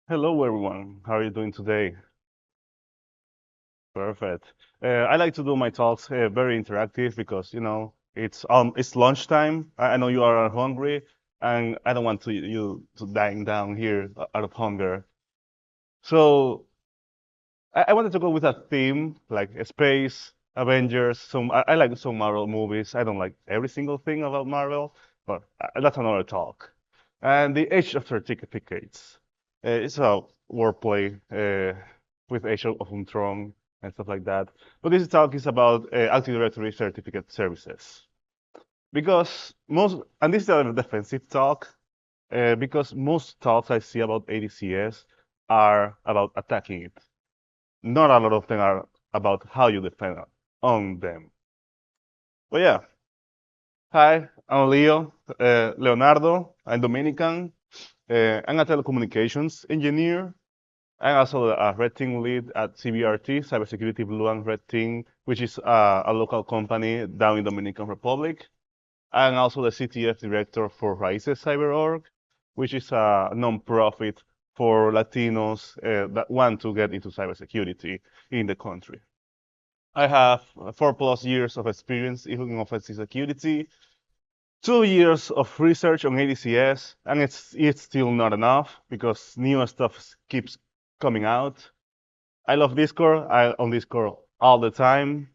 Hello, everyone. How are you doing today? Perfect. I like to do my talks very interactive because it's lunchtime. I know you are hungry, and I don't want you to dying down here out of hunger. So I wanted to go with a theme like space, Avengers. I like some Marvel movies. I don't like every single thing about Marvel, but that's another talk. And the Age of Certificates. It's a wordplay with Age of Ultron and stuff like that. But this talk is about Active Directory certificate services. Because and this is a defensive talk, because most talks I see about ADCS are about attacking it. Not a lot of them are about how you defend on them. But yeah, hi, I'm Leonardo. I'm Dominican. I'm a telecommunications engineer. I'm also a red team lead at CBRT, Cybersecurity Blue and Red Team, which is a local company down in Dominican Republic. I'm also the CTF director for Raíces Cyber.org, which is a non-profit for Latinos that want to get into cybersecurity in the country. I have 4+ years of experience in offensive security, 2 years of research on ADCS, and it's still not enough because new stuff keeps coming out. I love Discord. I on Discord all the time.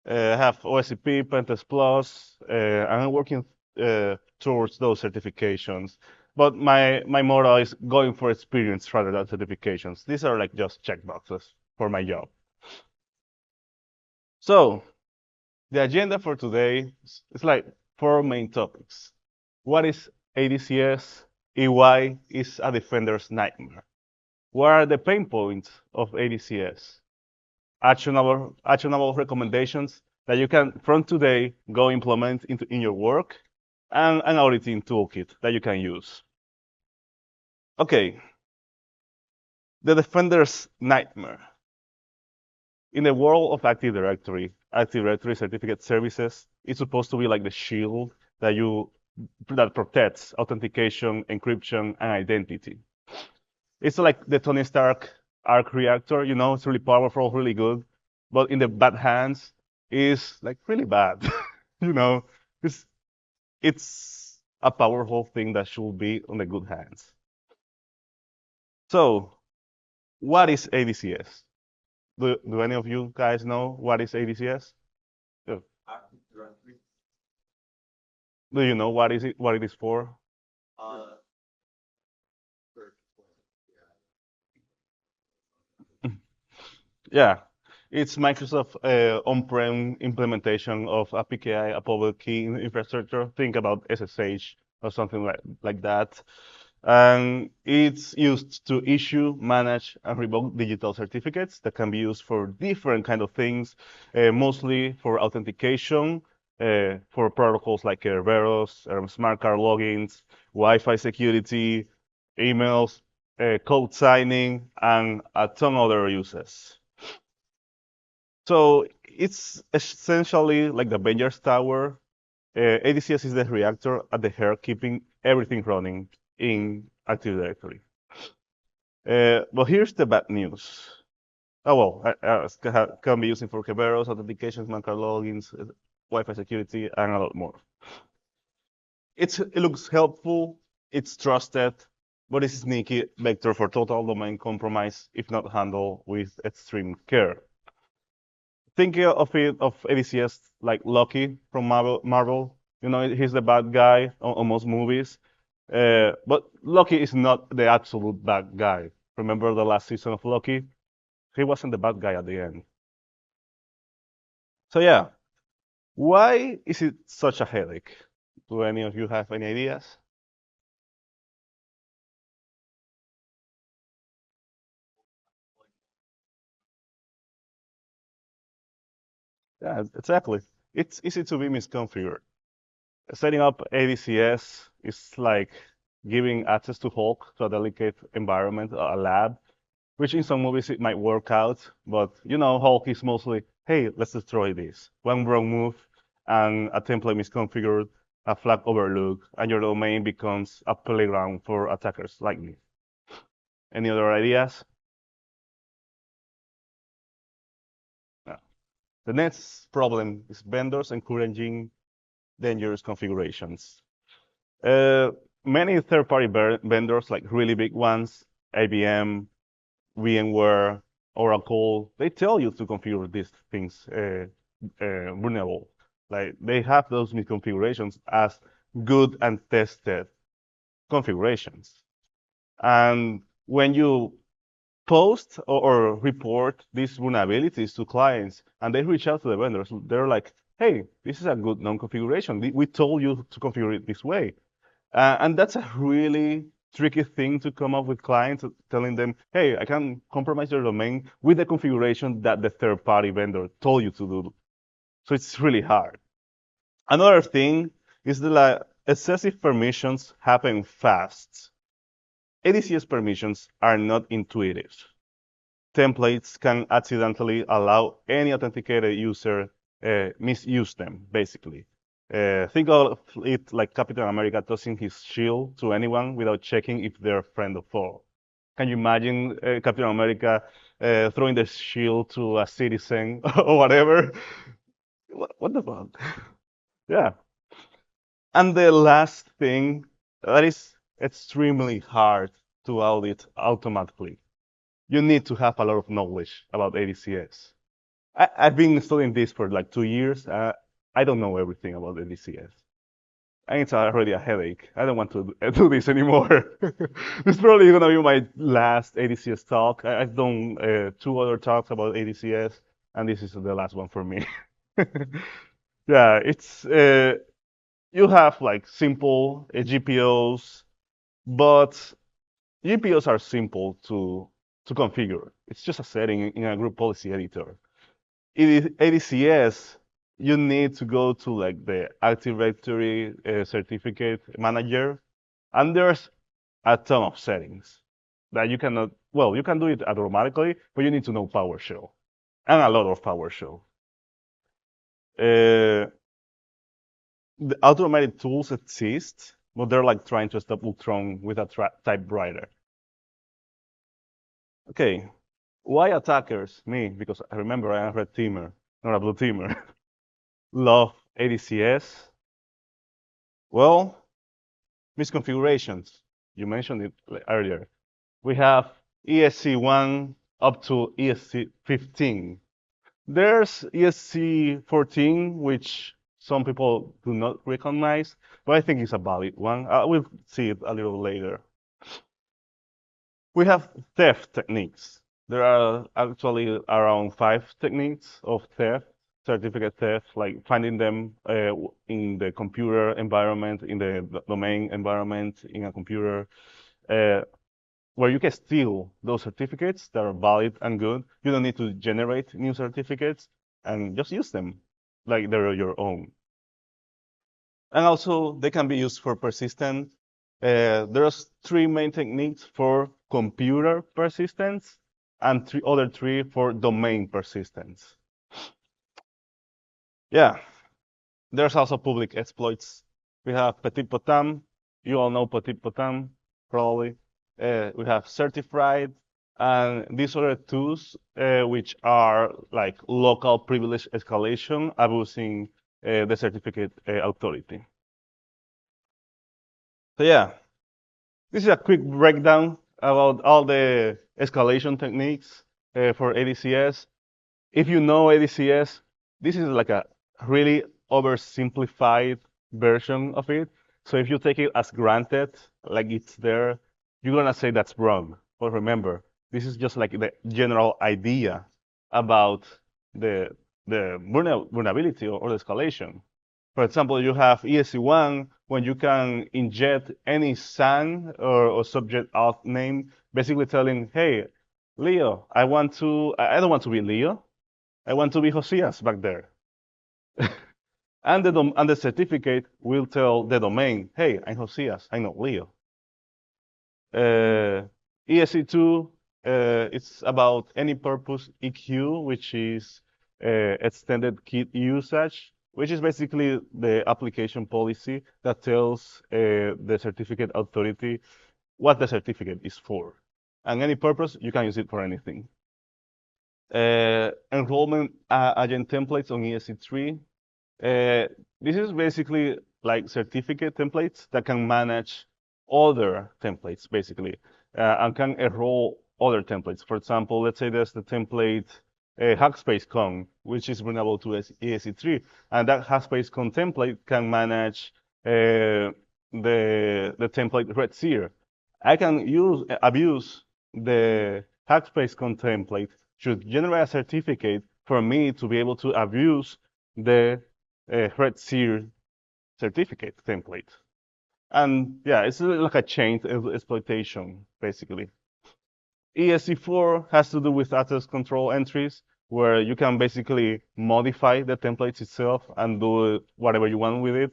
I have OSCP, Pentest Plus, and I'm working towards those certifications. But my motto is going for experience rather than certifications. These are like just checkboxes for my job. So the agenda for today is like four main topics. What is ADCS? EY is a defender's nightmare. What are the pain points of ADCS? Actionable recommendations that you can, from today, go implement in your work, and an auditing toolkit that you can use. Okay, the defender's nightmare. In the world of Active Directory certificate services, it's supposed to be like the shield that protects authentication, encryption, and identity. It's like the Tony Stark arc reactor, it's really powerful, really good, but in the bad hands, is like really bad. you know, it's it's a powerful thing that should be on the good hands. So, what is ADCS? Do any of you guys know what is ADCS? Yeah. Do you know what it is for? Yeah, it's Microsoft on-prem implementation of a PKI, a public key infrastructure. Think about SSH or something like that. And it's used to issue, manage, and revoke digital certificates that can be used for different kind of things, mostly for authentication, for protocols like Kerberos, smart card logins, Wi-Fi security, emails, code signing, and a ton other uses. So it's essentially like the Avengers Tower. ADCS is the reactor at the heart, keeping everything running in Active Directory. But here's the bad news. Oh well, can be used for Kerberos, authentications, Mancard logins, Wi-Fi security, and a lot more. It looks helpful, it's trusted, but it's a sneaky vector for total domain compromise if not handled with extreme care. Think of ADCS like Loki from Marvel. He's the bad guy on most movies. But Loki is not the absolute bad guy. Remember the last season of Loki? He wasn't the bad guy at the end. So yeah, why is it such a headache? Do any of you have any ideas? Yeah, exactly. It's easy to be misconfigured. Setting up ADCS is like giving access to Hulk to a delicate environment, a lab, which in some movies it might work out, but Hulk is mostly, hey, let's destroy this. One wrong move, and a template misconfigured, a flag overlooked, and your domain becomes a playground for attackers like me. Any other ideas? No. The next problem is vendors encouraging dangerous configurations. Uh, Many third-party vendors, like really big ones, IBM, VMware, Oracle, they tell you to configure these things vulnerable. Like they have those misconfigurations as good and tested configurations. And when you post or report these vulnerabilities to clients and they reach out to the vendors, they're like, hey, this is a good non-configuration. We told you to configure it this way. And that's a really tricky thing to come up with clients, telling them, hey, I can compromise your domain with the configuration that the third-party vendor told you to do. So it's really hard. Another thing is that like, excessive permissions happen fast. ADCS permissions are not intuitive. Templates can accidentally allow any authenticated user misuse them, basically. Think of it like Captain America tossing his shield to anyone without checking if they're friend or foe. Can you imagine Captain America throwing the shield to a citizen or whatever? What the fuck? Yeah. And the last thing that is extremely hard to audit automatically. You need to have a lot of knowledge about ADCS. I've been studying this for like 2 years. I don't know everything about ADCS. And it's already a headache. I don't want to do this anymore. This is probably going to be my last ADCS talk. I've done 2 other talks about ADCS, and this is the last one for me. Yeah, it's you have like simple GPOs, but GPOs are simple to configure. It's just a setting in a group policy editor. In ADCS, you need to go to like the Active Directory certificate manager, and there's a ton of settings that you cannot. Well, you can do it automatically, but you need to know PowerShell and a lot of PowerShell. The automated tools exist, but they're like trying to stop Ultron with a typewriter. Okay, why attackers? Me, because I remember I am a red teamer, not a blue teamer. Love ADCS. Well, misconfigurations. You mentioned it earlier. We have ESC1 up to ESC15. There's ESC14, which some people do not recognize, but I think it's a valid one. We'll see it a little later. We have theft techniques. There are actually around 5 techniques of theft, certificate theft, like finding them in the computer environment, in the domain environment, in a computer, uh, where you can steal those certificates that are valid and good. You don't need to generate new certificates and just use them like they're your own. And also, they can be used for persistent. There's 3 main techniques for computer persistence and other 3 for domain persistence. Yeah, there's also public exploits. We have Petit Potam. You all know Petit Potam, probably. We have Certified, and these other tools, which are like local privilege escalation, abusing the certificate authority. So yeah, this is a quick breakdown about all the escalation techniques for ADCS. If you know ADCS, this is like a really oversimplified version of it. So if you take it as granted, like it's there, you're gonna say that's wrong. But remember, this is just like the general idea about the vulnerability or the escalation. For example, you have ESC1 when you can inject any SAN or subject auth name, basically telling, hey, Leo, I don't want to be Leo. I want to be Josias back there. And the certificate will tell the domain, hey, I'm Josias, I'm not Leo. ESC2, it's about any purpose EQ, which is extended key usage, which is basically the application policy that tells the certificate authority what the certificate is for. and any purpose, you can use it for anything. Enrollment agent templates on ESC3. This is basically like certificate templates that can manage other templates, basically, and can enroll other templates. For example, let's say there's the template HackSpaceCon, which is vulnerable to ESC3, and that HackSpaceCon template can manage the template RedSeer. I can abuse the HackSpaceCon template to generate a certificate for me to be able to abuse the RedSeer certificate template. And yeah, it's like a chain exploitation, basically. ESC4 has to do with access control entries, where you can basically modify the templates itself and do whatever you want with it.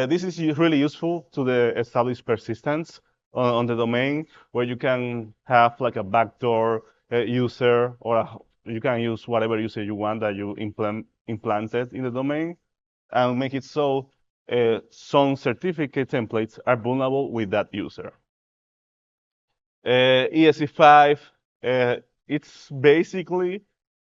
This is really useful to the established persistence on the domain, where you can have like a backdoor user, or you can use whatever user you want that you implanted in the domain, and make it so some certificate templates are vulnerable with that user. ESC5, it's basically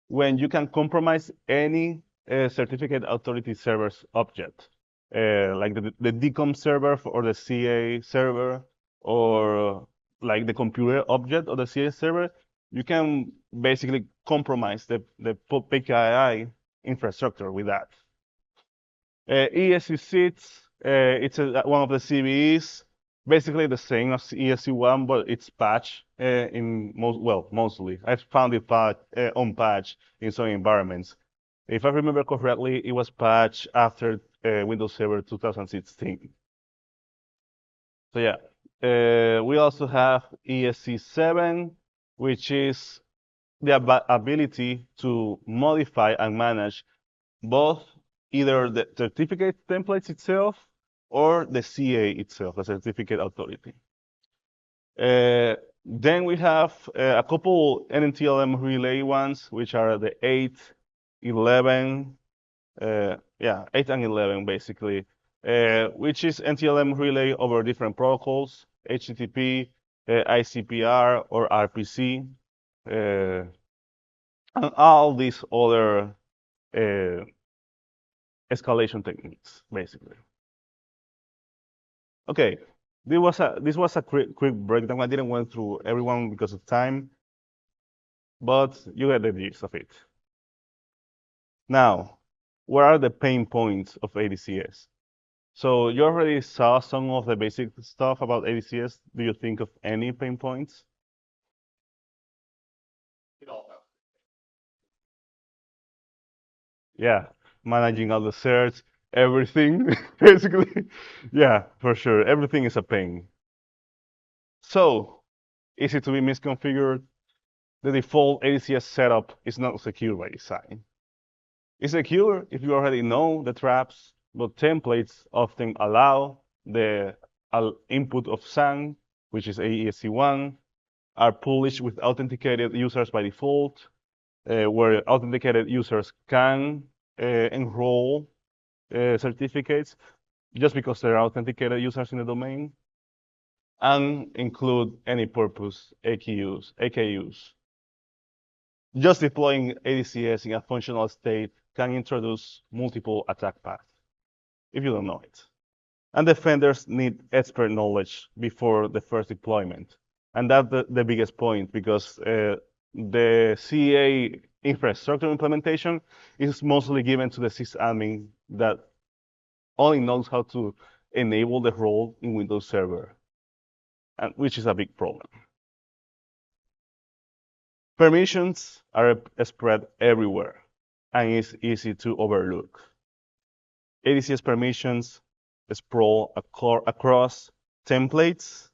when you can compromise any certificate authority server's object, like the DCOM server or the CA server, or like the computer object of the CA server. You can basically compromise the PKI infrastructure with that. ESC6, it's one of the CVEs, basically the same as ESC1, but it's patched in mostly. I've found it on patch in some environments. If I remember correctly, it was patched after Windows Server 2016. So yeah, we also have ESC7, which is the ability to modify and manage both either the certificate templates itself or the CA itself, the certificate authority. Then we have a couple NTLM relay ones, which are the 8, 11, 8 and 11 basically, which is NTLM relay over different protocols, HTTP, ICPR, or RPC, and all these other escalation techniques, basically. Okay, this was a quick breakdown. I didn't went through everyone because of time, but you get the gist of it. Now, what are the pain points of ADCS? So you already saw some of the basic stuff about ADCS. Do you think of any pain points? Yeah, managing all the certs, everything, basically. Yeah, for sure. Everything is a pain. So, easy to be misconfigured. The default ADCS setup is not secure by design. It's secure if you already know the traps, but templates often allow the input of SAN, which is AESC1, are published with authenticated users by default, where authenticated users can enroll certificates just because they're authenticated users in the domain, and include any purpose AKUs. Just deploying ADCS in a functional state can introduce multiple attack paths, if you don't know it. And defenders need expert knowledge before the first deployment. And that's the biggest point, because the CA infrastructure implementation is mostly given to the sysadmin that only knows how to enable the role in Windows Server, and which is a big problem. Permissions are spread everywhere, and it's easy to overlook. ADCS permissions sprawl across templates,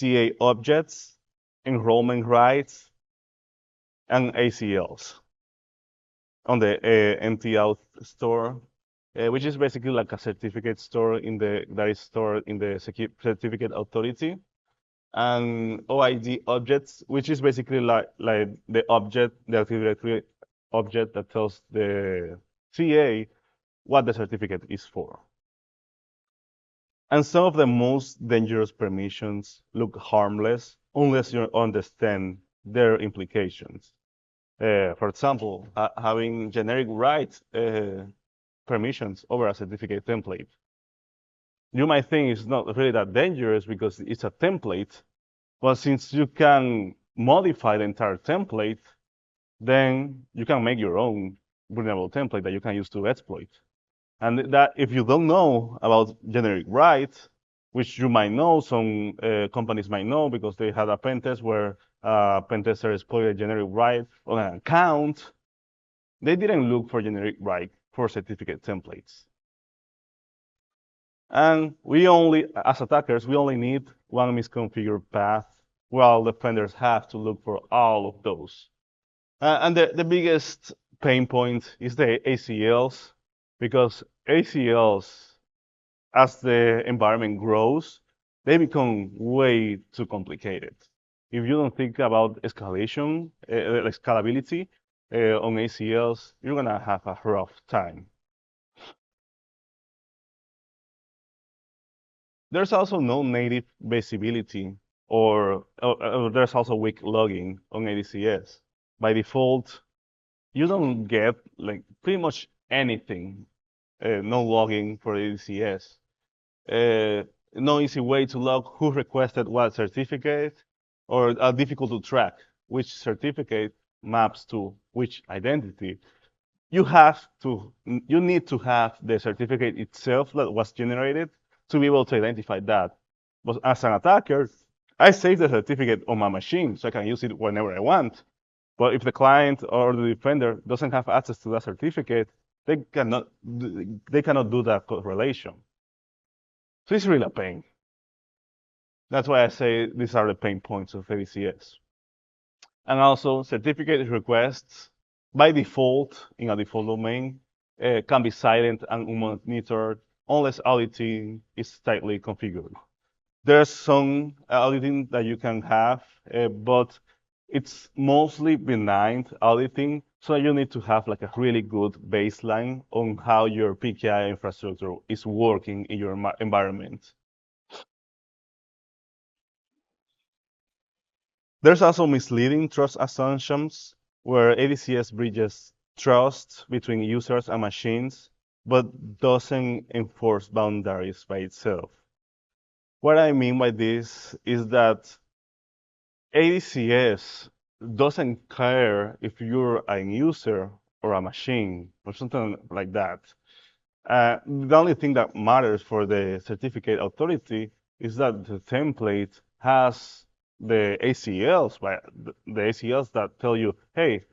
CA objects, enrollment rights, and ACLs on the MTAuth store, which is basically like a certificate store that is stored in the certificate authority, and OID objects, which is basically like the object, the Active Directory object that tells the CA what the certificate is for. And some of the most dangerous permissions look harmless unless you understand their implications. For example, having generic rights permissions over a certificate template. You might think it's not really that dangerous because it's a template, but since you can modify the entire template, then you can make your own vulnerable template that you can use to exploit. And that if you don't know about generic rights, which you might know, some companies might know because they had a pen test where pen tester exploited generic right on an account, they didn't look for generic right for certificate templates. And we only, as attackers, we only need one misconfigured path, while defenders have to look for all of those. And the biggest pain point is the ACLs, because ACLs, as the environment grows, they become way too complicated. If you don't think about escalation, like scalability on ACLs, you're gonna have a rough time. There's also no native visibility, or there's also weak logging on ADCS. By default, you don't get like pretty much anything, no logging for ADCS. No easy way to log who requested what certificate, or difficult to track which certificate maps to which identity. You need to have the certificate itself that was generated to be able to identify that. But as an attacker, I save the certificate on my machine so I can use it whenever I want. But if the client or the defender doesn't have access to that certificate, they cannot do that correlation. So it's really a pain. That's why I say these are the pain points of ADCS. And also, certificate requests by default in a default domain can be silent and unmonitored unless auditing is tightly configured. There's some auditing that you can have, but it's mostly benign auditing, so you need to have like a really good baseline on how your PKI infrastructure is working in your environment. There's also misleading trust assumptions where ADCS bridges trust between users and machines, but doesn't enforce boundaries by itself. What I mean by this is that ADCS doesn't care if you're a user or a machine or something like that. The only thing that matters for the certificate authority is that the template has the ACLs, right? The ACLs that tell you, hey,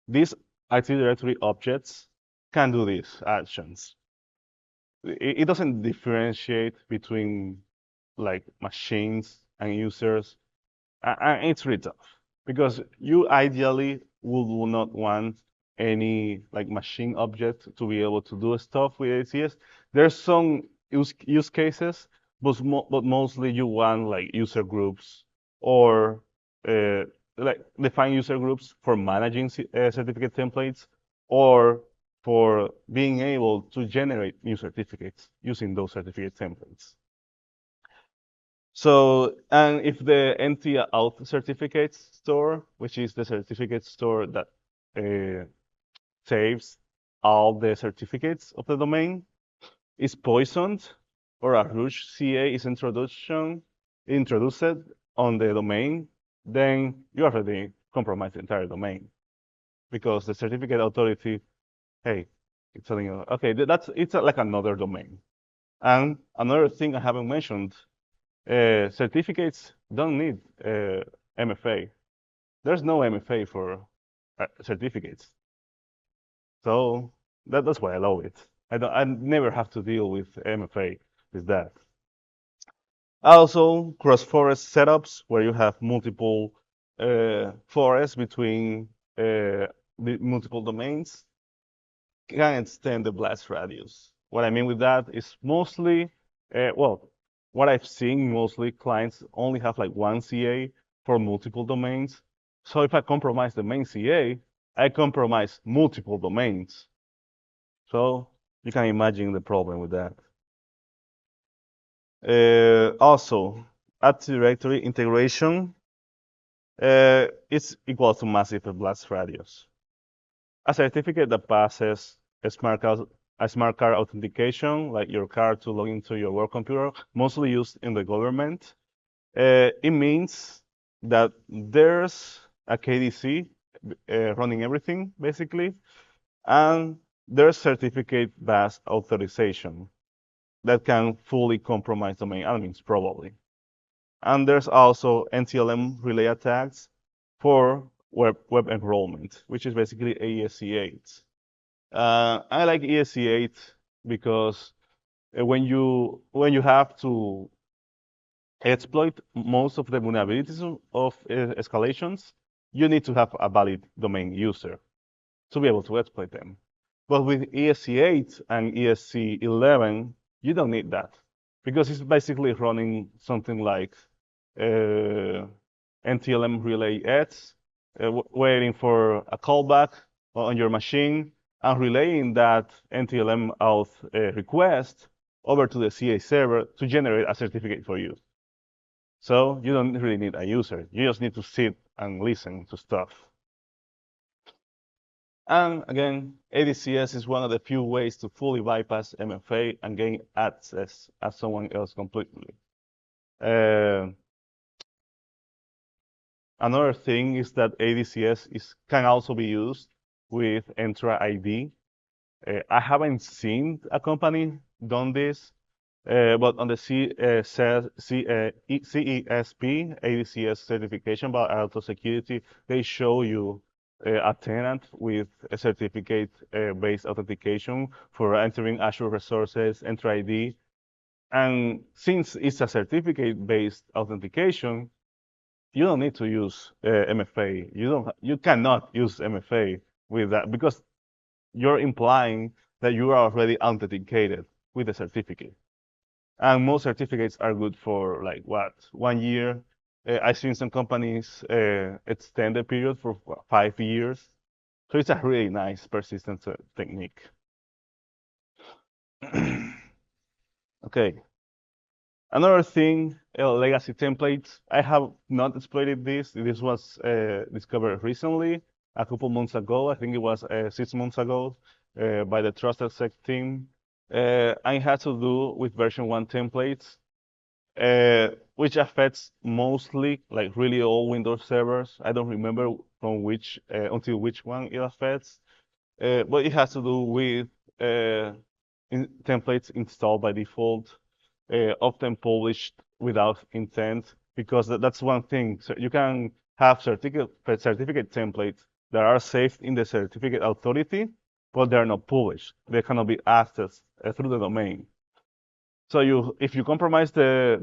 these Active Directory objects can do these actions. It doesn't differentiate between like machines and users, and it's really tough because you ideally would not want any like machine object to be able to do stuff with ACS. There's some use cases, but mostly you want like user groups or uh, like define user groups for managing certificate templates or for being able to generate new certificates using those certificate templates. So, and if the NT auth certificates store, which is the certificate store that uh, saves all the certificates of the domain, is poisoned, or a root CA is introduced on the domain, then you already compromised the entire domain because the certificate authority, hey, it's telling you, okay, it's like another domain. And another thing I haven't mentioned, certificates don't need MFA. There's no MFA for certificates. So that's why I love it. I never have to deal with MFA with that. Also, cross-forest setups where you have multiple forests between the multiple domains can extend the blast radius. What I mean with that is mostly, well, what I've seen mostly clients only have like one CA for multiple domains. So if I compromise the main CA, I compromise multiple domains. So you can imagine the problem with that. Also, Active Directory integration. it's equal to massive blast radius. A certificate that passes a smart card authentication, like your card to log into your work computer, mostly used in the government. It means that there's a KDC running everything, basically, and there's certificate-based authorization that can fully compromise domain admins, probably. And there's also NTLM relay attacks for web enrollment, which is basically ESC8. I like ESC8 because when you have to exploit most of the vulnerabilities of escalations, you need to have a valid domain user to be able to exploit them. But with ESC8 and ESC11, you don't need that because it's basically running something like NTLM relay ads, waiting for a callback on your machine and relaying that NTLM auth request over to the CA server to generate a certificate for you. So you don't really need a user. You just need to sit and listen to stuff. And again, ADCS is one of the few ways to fully bypass MFA and gain access as someone else completely. Another thing is that ADCS can also be used with Entra ID. I haven't seen a company done this, but on the CESP ADCS certification by Alto Security, they show you a tenant with a certificate-based authentication for entering Azure resources, Entra ID. And since it's a certificate-based authentication, you don't need to use MFA. You cannot use MFA with that because you're implying that you are already authenticated with the certificate. And most certificates are good for like what, 1 year. I've seen some companies extend the period for 5 years. So it's a really nice persistence technique. Okay. Another thing, legacy templates. I have not exploited this. This was discovered recently, a couple months ago. I think it was 6 months ago by the Trusted Sec team. And it had to do with version 1 templates, which affects mostly like really old Windows servers. I don't remember from which until which one it affects, but it has to do with templates installed by default, often published without intent, because that's one thing. So you can have certificate templates that are saved in the certificate authority, but they're not published. They cannot be accessed through the domain. So if you compromise the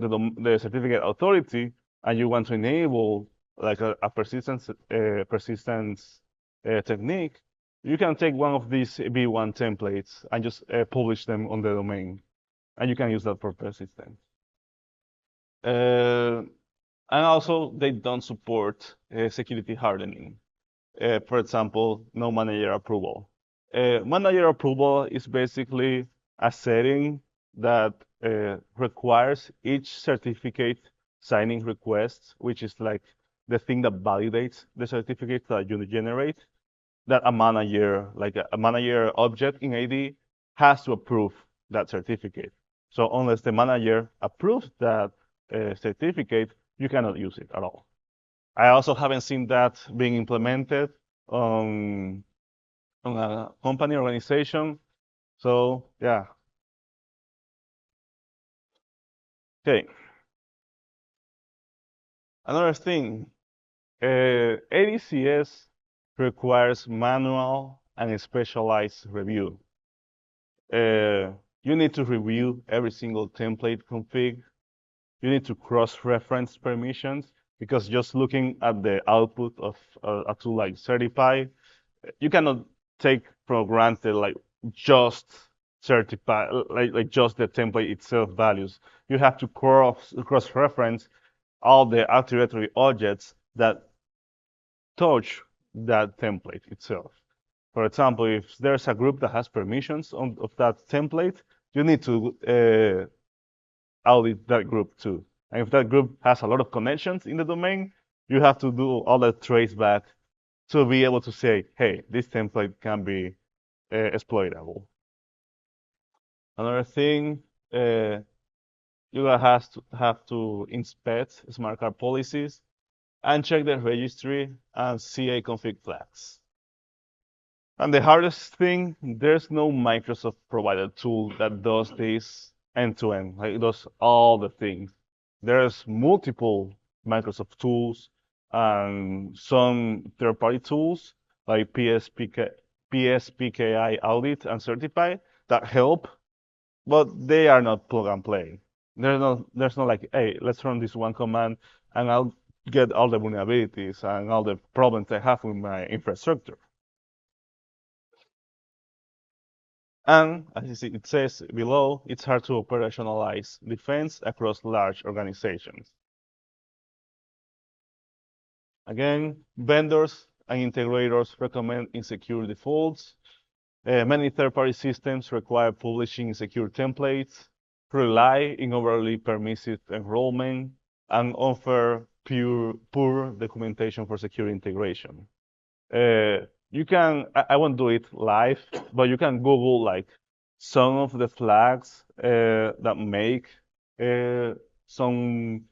certificate authority and you want to enable like a persistence technique, you can take one of these V1 templates and just publish them on the domain, and you can use that for persistence. And also, they don't support security hardening. For example, no manager approval. Manager approval is basically a setting that requires each certificate signing request, which is like the thing that validates the certificate that you generate, that a manager, like a manager object in AD, has to approve that certificate. So unless the manager approves that certificate, you cannot use it at all. I also haven't seen that being implemented on a company organization. So yeah. Okay. Another thing, ADCS requires manual and specialized review. You need to review every single template config. You need to cross-reference permissions because just looking at the output of a tool like Certify, you cannot take for granted like just certify like just the template itself values. You have to cross-reference all the Active Directory objects that touch that template itself. For example, if there's a group that has permissions of that template, you need to audit that group too. And if that group has a lot of connections in the domain, You have to do all the traceback to be able to say, hey, this template can be exploitable. Another thing, you have to inspect smart card policies and check the registry and CA config flags. And the hardest thing, there's no Microsoft provided tool that does this end to end, like it does all the things. There's multiple Microsoft tools and some third-party tools like PSPKI Audit and Certify that help, but they are not plug and play. There's no like, hey, let's run this one command and I'll get all the vulnerabilities and all the problems I have with my infrastructure. And as you see, it says below, it's hard to operationalize defense across large organizations. Again, vendors and integrators recommend insecure defaults. Many third-party systems require publishing insecure templates, rely in overly permissive enrollment, and offer poor documentation for secure integration. You can, I won't do it live, but you can Google like some of the flags that make some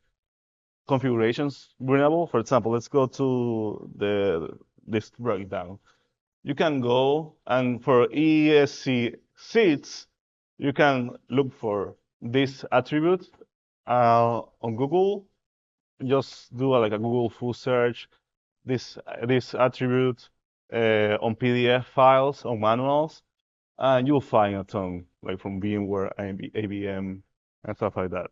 configurations vulnerable. For example, let's go to this breakdown. You can go and for ESC seats, you can look for this attribute on Google. Just do like a Google full search. This attribute on PDF files, on manuals, and you'll find a ton, like from VMware, ABM, and stuff like that.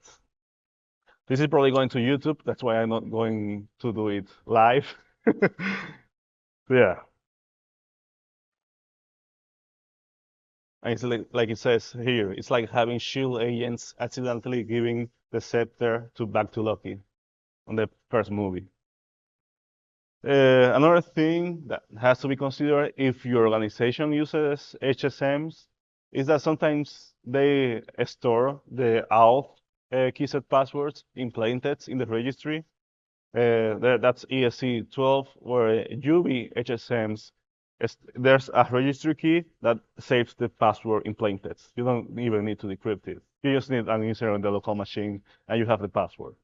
This is probably going to YouTube. That's why I'm not going to do it live. Yeah. And it's like it says here, it's like having shield agents accidentally giving the scepter to back to Loki on the first movie. Another thing that has to be considered if your organization uses HSMs is that sometimes they store the auth key set passwords in plain text in the registry. That's ESC 12, where UV HSMs, there's a registry key that saves the password in plain text. You don't even need to decrypt it. You just need an insert on the local machine, and you have the password.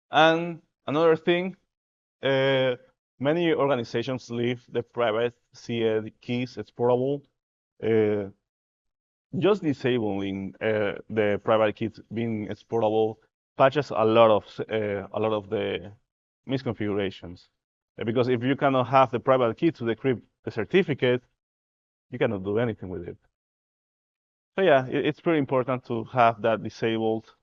And another thing, many organizations leave the private CA keys exportable. Just disabling the private keys being exportable patches a lot of the misconfigurations. Because if you cannot have the private key to decrypt the certificate, you cannot do anything with it. So yeah, it's pretty important to have that disabled.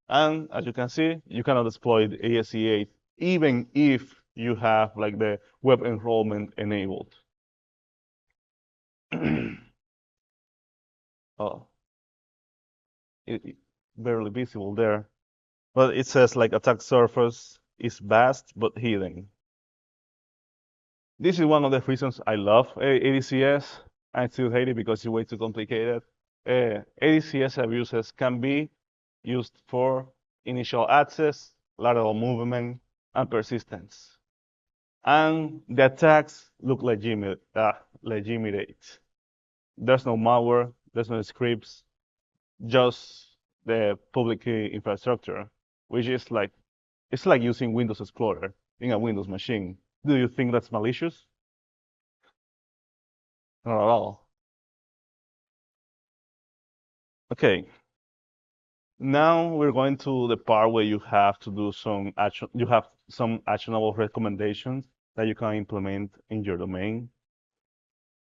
And as you can see, you cannot exploit ASC8 even if you have like the web enrollment enabled. Oh, barely visible there. But it says like attack surface is vast but hidden. This is one of the reasons I love ADCS. I still hate it because it's way too complicated. ADCS abuses can be used for initial access, lateral movement, and persistence. And the attacks look legitimate. There's no malware, there's no scripts, just the public key infrastructure, which is like, it's like using Windows Explorer in a Windows machine. Do you think that's malicious? Not at all. Okay. Now we're going to the part where you have to do some actionable recommendations that you can implement in your domain.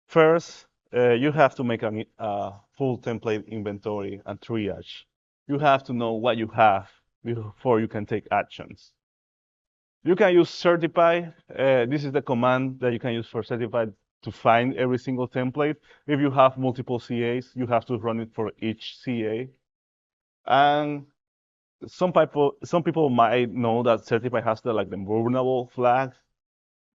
First, you have to make a full template inventory and triage. You have to know what you have before you can take actions. You can use certify. This is the command that you can use for certify to find every single template. If you have multiple CAs, you have to run it for each CA. And some people might know that certify has the vulnerable flag,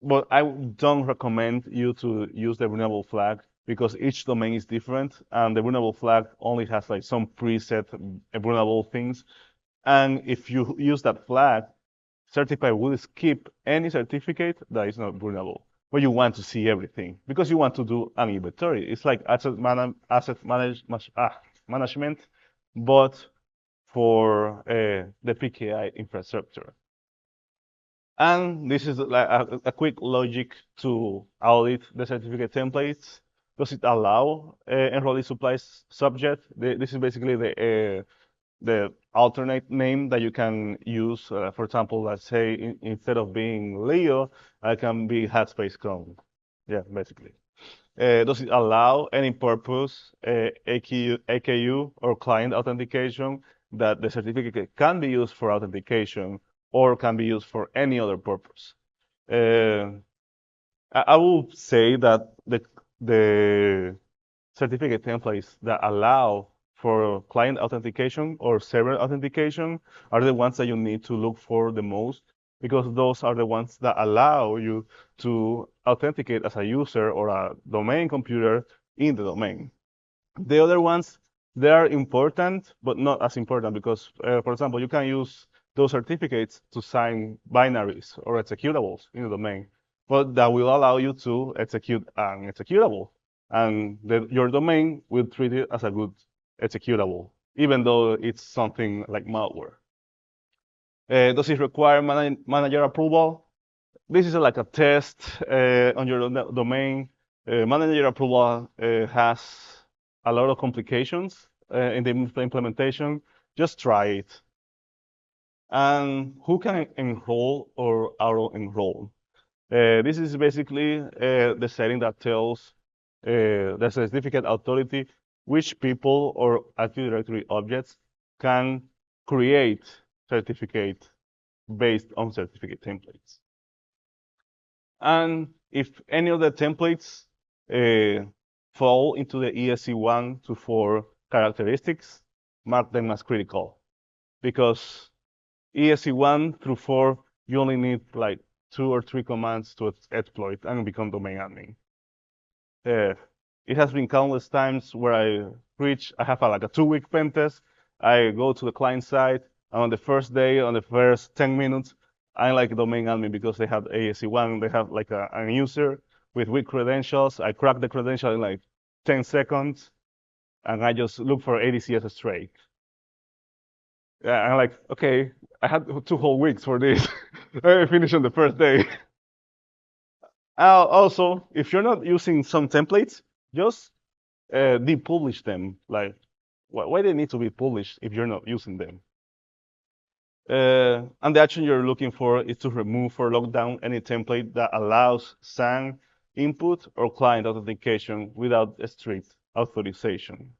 but I don't recommend you to use the vulnerable flag because each domain is different, and the vulnerable flag only has like some preset vulnerable things. And if you use that flag, certify will skip any certificate that is not vulnerable. But you want to see everything because you want to do an inventory. It's like management, but for the PKI infrastructure. And this is like a quick logic to audit the certificate templates. Does it allow enrollee supplies subject? This is basically the alternate name that you can use. For example, let's say instead of being Leo, I can be Hatspace Chrome. Yeah, basically. Does it allow any purpose, AKU, or client authentication that the certificate can be used for authentication or can be used for any other purpose? Uh, I will say that the certificate templates that allow for client authentication or server authentication are the ones that you need to look for the most because those are the ones that allow you to authenticate as a user or a domain computer in the domain. The other ones, they are important, but not as important because, for example, you can use those certificates to sign binaries or executables in the domain, but that will allow you to execute an executable, and your domain will treat it as a good executable, even though it's something like malware. Does it require manager approval? This is like a test on your domain. Manager approval has a lot of complications in the implementation. Just try it. And who can enroll or auto-enroll? This is basically the setting that tells the certificate authority which people or Active Directory objects can create certificate based on certificate templates. And if any of the templates fall into the ESC 1 to 4 characteristics, mark them as critical. Because ESC 1 through 4, you only need like 2 or 3 commands to exploit and become domain admin. It has been countless times where I have like a 2-week pen test. I go to the client side, and on the first day, on the first 10 minutes, I'm like a domain admin because they have ASC1, they have like a user with weak credentials. I crack the credential in like 10 seconds, and I just look for ADCS straight. Yeah, I'm like, okay, I had 2 whole weeks for this. I finished on the first day. Also, if you're not using some templates, just depublish them. Like, why they need to be published if you're not using them? And the action you're looking for is to remove or lock down any template that allows SAN input or client authentication without a strict authorization.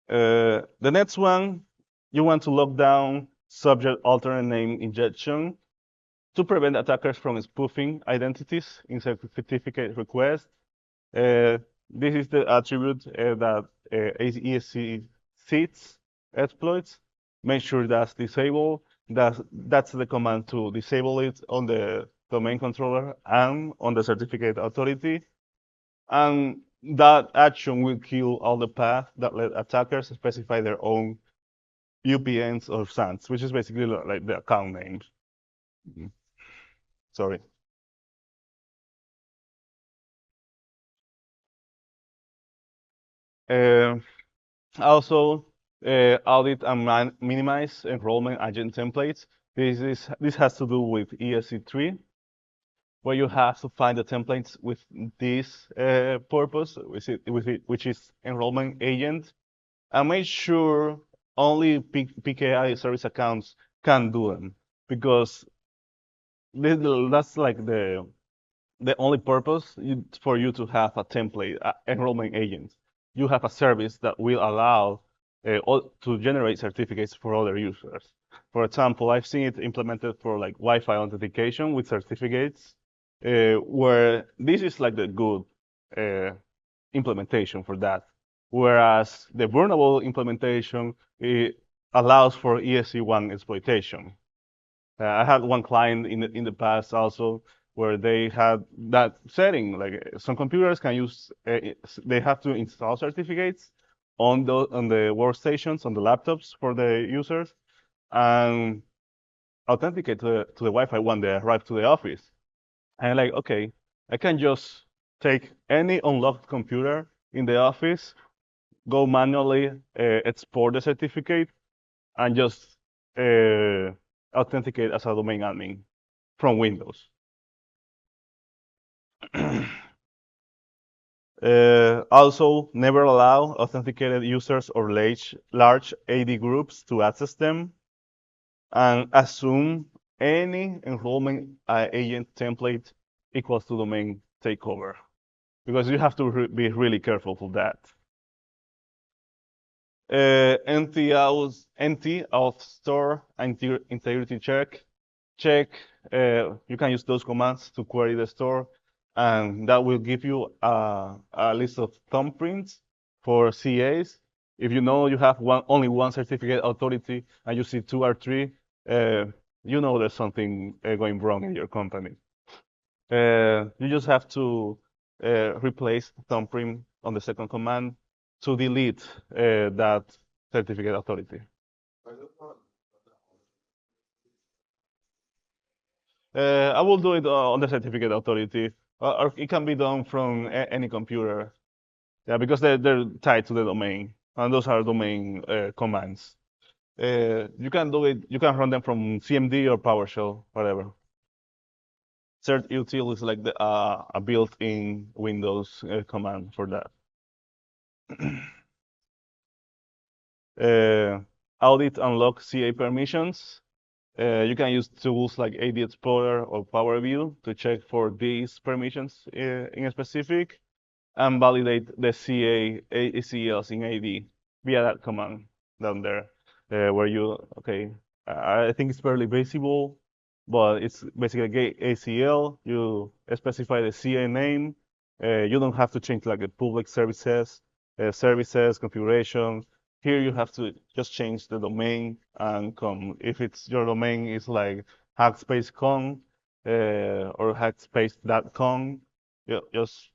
The next one, you want to lock down subject alternate name injection to prevent attackers from spoofing identities in certificate requests. This is the attribute that ESC seeds exploits. Make sure that's disabled. That's the command to disable it on the domain controller and on the certificate authority. And that action will kill all the paths that let attackers specify their own UPNs or SANs, which is basically like the account names. Sorry. Also, audit and minimize enrollment agent templates. This has to do with ESC3, where you have to find the templates with this purpose, which is enrollment agent, and make sure only PKI service accounts can do them, because that's like the only purpose for you to have a template enrollment agent. You have a service that will allow to generate certificates for other users. For example, I've seen it implemented for like Wi-Fi authentication with certificates, where this is like the good implementation for that. Whereas the vulnerable implementation allows for ESC1 exploitation. I had one client in the past also where they had that setting. Like some computers can use, they have to install certificates on the workstations, on the laptops for the users, and authenticate to the Wi-Fi when they arrive to the office. And I'm like, okay, I can just take any unlocked computer in the office, go manually export the certificate, and just authenticate as a domain admin from Windows. Also, never allow authenticated users or large AD groups to access them, and assume any enrollment agent template equals to domain takeover, because you have to be really careful for that. NT out store integrity check. You can use those commands to query the store, and that will give you a list of thumbprints for CAs. If you know you have only one certificate authority and you see 2 or 3, you know there's something going wrong in your company. You just have to replace thumbprint on the second command to delete that certificate authority. I will do it on the certificate authority, or it can be done from any computer. Yeah, because they're tied to the domain, and those are domain commands. You can do it. You can run them from CMD or PowerShell, whatever. Certutil is like a built-in Windows command for that. Audit and log CA permissions. You can use tools like AD Explorer or PowerView to check for these permissions in specific, and validate the CA ACLs in AD via that command down there, where I think it's fairly visible, but it's basically ACL. You specify the CA name. You don't have to change like the public services, configuration. Here you have to just change the domain and if it's your domain is like hackspace.com or hackspace.com, just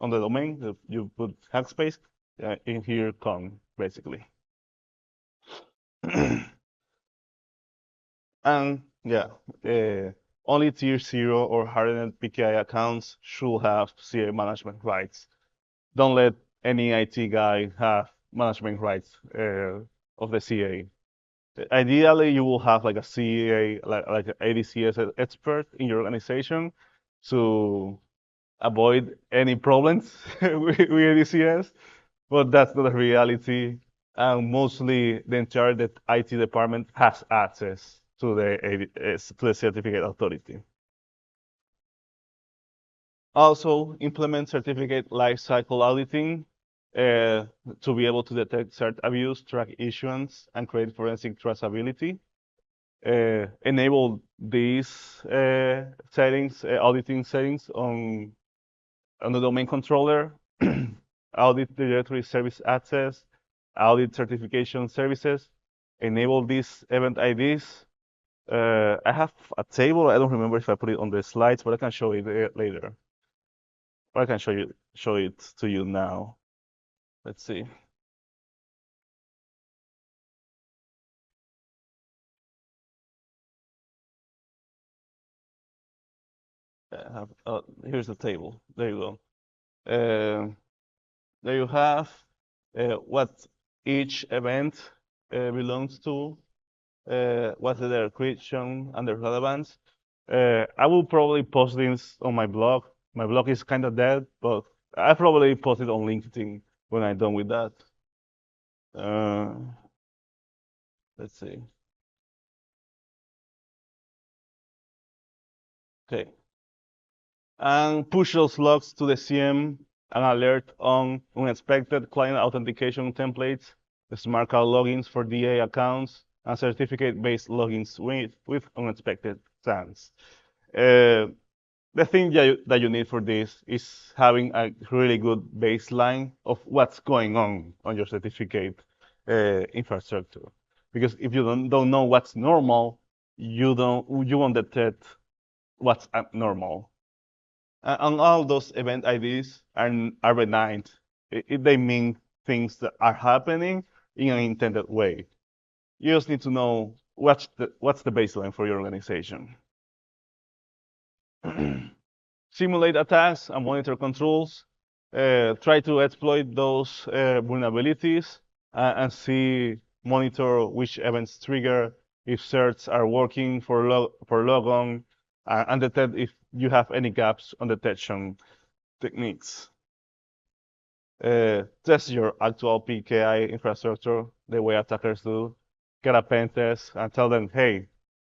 on the domain you put hackspace in here com basically. And yeah, only tier 0 or hardened PKI accounts should have CA management rights. Don't let any IT guy have management rights of the CA. Ideally, you will have like a CA, like an ADCS expert in your organization to avoid any problems with ADCS, but that's not a reality. And mostly the entire IT department has access to the certificate authority. Also, implement certificate lifecycle auditing to be able to detect cert abuse, track issuance, and create forensic traceability. Enable these settings, auditing settings on the domain controller, audit directory service access, audit certification services, enable these event IDs. I have a table. I don't remember if I put it on the slides, but I can show it later. Or I can show it to you now. Let's see. Here's the table. There you go. There you have what each event belongs to, what's their creation and their relevance. I will probably post this on my blog. My blog is kind of dead, but I probably post it on LinkedIn when I'm done with that. Let's see. Okay. And push those logs to the CM and alert on unexpected client authentication templates, the smart card logins for DA accounts, and certificate-based logins with unexpected chance. The thing that you need for this is having a really good baseline of what's going on your certificate infrastructure. Because if you don't know what's normal, you won't detect what's abnormal. And all those event IDs are benign. They mean things that are happening in an intended way. You just need to know what's the baseline for your organization? Simulate attacks and monitor controls. Try to exploit those vulnerabilities and see monitor which events trigger, if certs are working for logon, and detect if you have any gaps on detection techniques. Test your actual PKI infrastructure the way attackers do. Get a pen test and tell them, hey,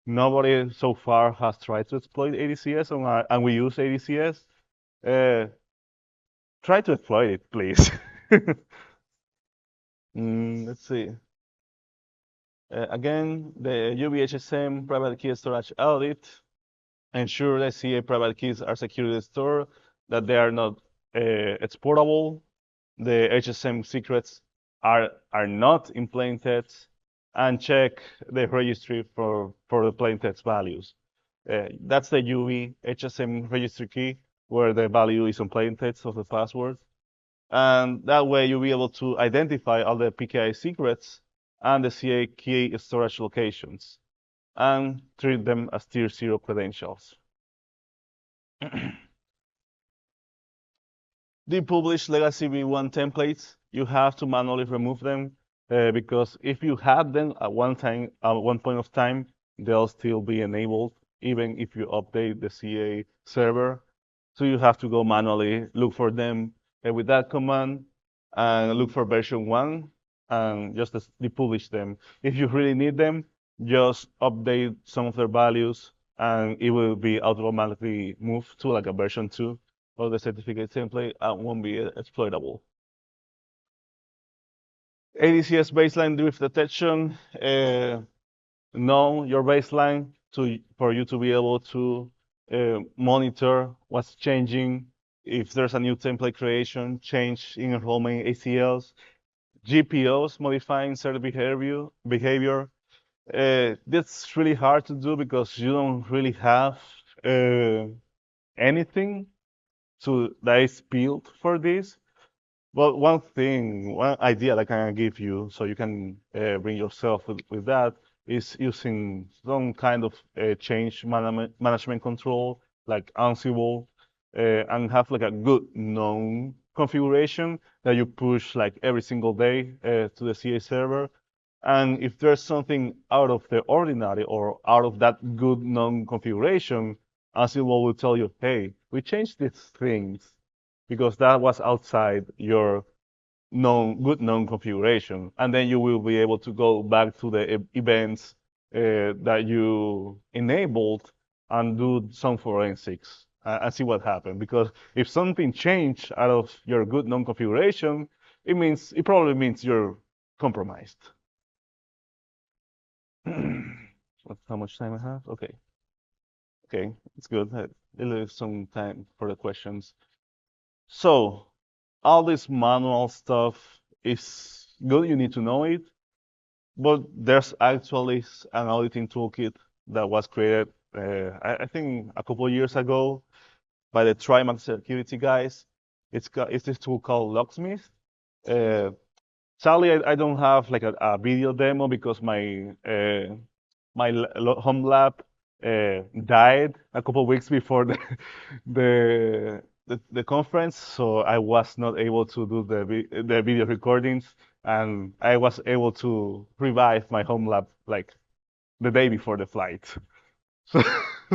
nobody so far has tried to exploit ADCS and we use ADCS. Uh, Try to exploit it, please. Let's see. Again, the UVHSM private key storage audit. Ensure that CA private keys are securely stored, that they are not exportable. The HSM secrets are not in plain text, and check the registry for the plain text values. That's the UV HSM registry key, where the value is in plain text of the password. And that way you'll be able to identify all the PKI secrets and the CA key storage locations and treat them as tier 0 credentials. Depublish legacy v1 templates. You have to manually remove them because if you had them at one point of time, they'll still be enabled even if you update the CA server. So you have to go manually look for them with that command and look for version 1 and just depublish them. If you really need them, just update some of their values and it will be automatically moved to like a version 2 of the certificate template and won't be exploitable. ADCS baseline drift detection. Know your baseline for you to be able to monitor what's changing. If there's a new template creation, change in enrollment ACLs, GPOs modifying certain behavior. That's really hard to do because you don't really have anything that is built for this. Well, one idea that I can give you so you can bring yourself with that is using some kind of change management control like Ansible and have like a good known configuration that you push like every single day to the CA server. And if there's something out of the ordinary or out of that good known configuration, Ansible will tell you, hey, we changed these things because that was outside your good known configuration. And then you will be able to go back to the events that you enabled and do some forensics and see what happened. Because if something changed out of your good known configuration, it probably means you're compromised. How much time I have? Okay. Okay, it's good. I leave some time for the questions. So, all this manual stuff is good, you need to know it, but there's actually an auditing toolkit that was created, I think a couple of years ago by the TriMax security guys. It's this tool called Locksmith. Sadly, I don't have like a video demo because my home lab died a couple of weeks before the conference, so I was not able to do the video recordings, and I was able to revive my home lab like the day before the flight. So,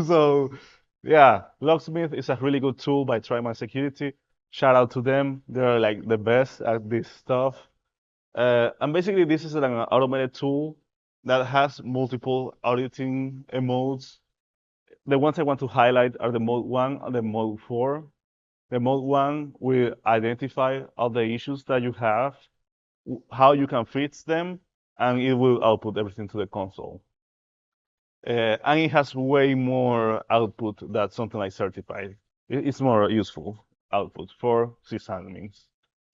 so yeah, Locksmith is a really good tool by TriMan Security. Shout out to them. They're like the best at this stuff. And basically, this is an automated tool that has multiple auditing modes. The ones I want to highlight are the mode 1 and the mode 4. The mode 1 will identify all the issues that you have, how you can fix them, and it will output everything to the console. And it has way more output than something like certified. It's more useful output for sysadmins,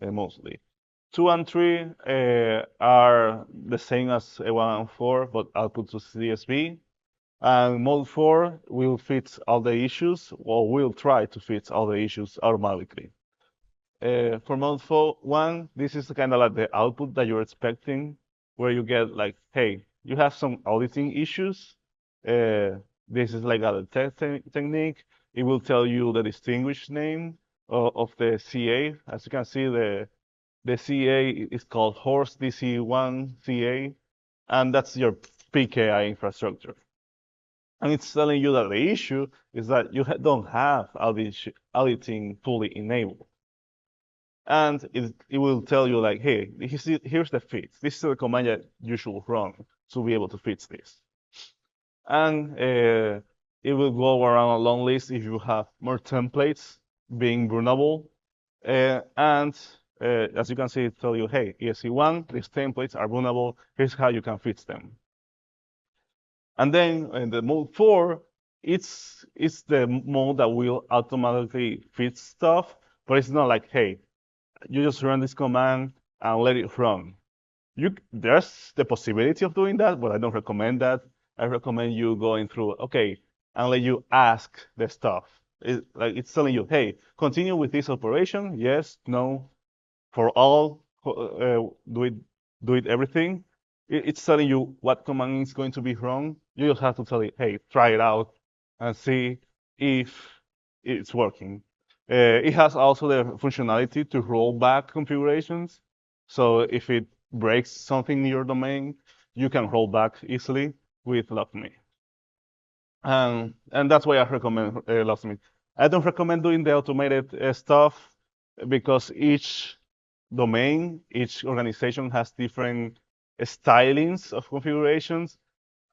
mostly. 2 and 3 are the same as 1 and 4, but output to CSV. And mode 4 will fix all the issues, or will try to fix all the issues automatically. For mode 1, this is kind of like the output that you're expecting, where you get like, hey, you have some auditing issues, uh, this is like a technique. It will tell you the distinguished name of the CA. As you can see, the CA is called Horse DC1 CA, and that's your PKI infrastructure. And it's telling you that the issue is that you don't have auditing fully enabled. And it will tell you like, hey, here's the fix. This is the command that you should run to be able to fix this. And it will go around a long list if you have more templates being vulnerable. And as you can see, it tells you, hey, ESC1, these templates are vulnerable. Here's how you can fix them. And then in the mode 4, it's the mode that will automatically fix stuff, but it's not like, hey, you just run this command and let it run. There's the possibility of doing that, but I don't recommend that. I recommend you going through, okay, and let you ask the stuff. It's telling you, hey, continue with this operation. Yes, no, for all, do it everything. It's telling you what command is going to be wrong. You just have to tell it, hey, try it out and see if it's working. It has also the functionality to roll back configurations. So if it breaks something in your domain, you can roll back easily with Locksmith. And that's why I recommend Locksmith. I don't recommend doing the automated stuff because each domain, each organization has different stylings of configurations.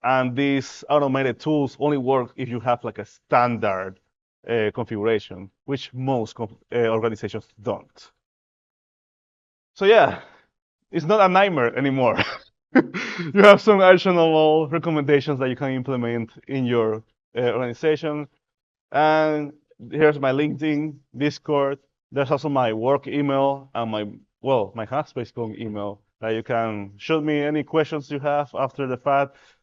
And these automated tools only work if you have like a standard configuration, which most organizations don't. So yeah, it's not a nightmare anymore. You have some actionable recommendations that you can implement in your organization. And here's my LinkedIn, Discord. There's also my work email and my Haspace email that you can shoot me any questions you have after the fact.